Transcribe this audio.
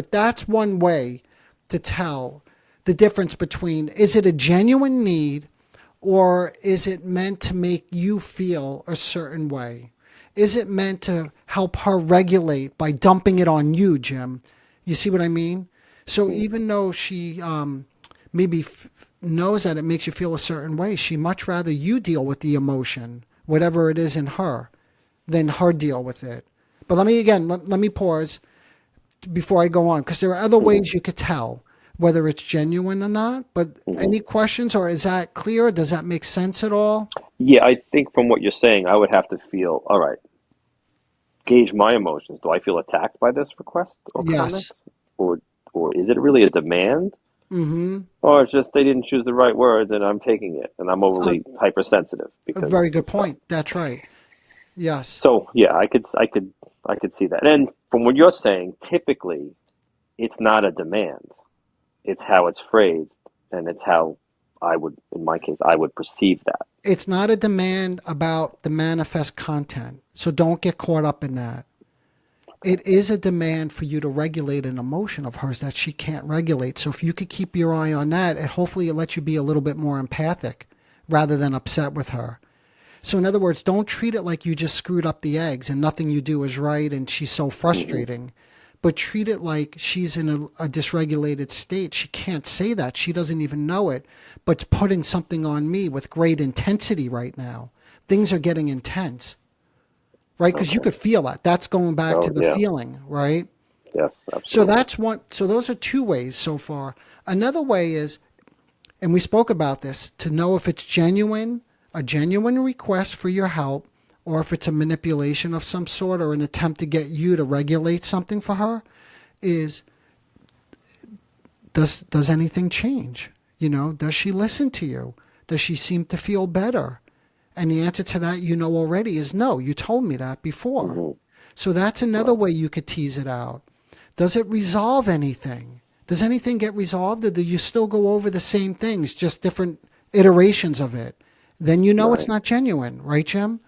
But that's one way to tell the difference between, is it a genuine need or is it meant to make you feel a certain way? Is it meant to help her regulate by dumping it on you, Jim? You see what I mean? So even though she maybe knows that it makes you feel a certain way, she much rather you deal with the emotion, whatever it is in her, than her deal with it. But let me pause before I go on, because there are other ways you could tell whether it's genuine or not. But any questions, or is that clear? Does that make sense at all? Yeah, I think from what you're saying, I would have to feel, all right, gauge my emotions. Do I feel attacked by this request or comment? Yes. Or or is it really a demand? Mm-hmm. Or it's just they didn't choose the right words and I'm taking it and I'm A, overly hypersensitive a because very of good stuff. point. That's right. Yes. So yeah, I could see that. And from what you're saying, typically it's not a demand. It's how it's phrased and it's how I would, in my case, I would perceive that. It's not a demand about the manifest content. So don't get caught up in that. It is a demand for you to regulate an emotion of hers that she can't regulate. So if you could keep your eye on that, and hopefully it lets you be a little bit more empathic rather than upset with her. So in other words, don't treat it like you just screwed up the eggs and nothing you do is right and she's so Hmm. frustrating. But treat it like she's in a dysregulated state. She can't say that. She doesn't even know it, but putting something on me with great intensity right now. Things are getting intense, right? Because you Okay. could feel that. That's going back to Oh the yeah. feeling, right? Yes, So absolutely. that's one. So those are two ways so far. Another way is, and we spoke about this, to know if it's genuine, a genuine request for your help, or if it's a manipulation of some sort or an attempt to get you to regulate something for her, is does anything change? Does she listen to you? Does she seem to feel better? And the answer to that already is no. You told me that before. Hmm. So that's another Right. way you could tease it out. Does it resolve anything? Does anything get resolved, or do you still go over the same things, just different iterations of it? Then you know it's Right. not genuine, right, Jim?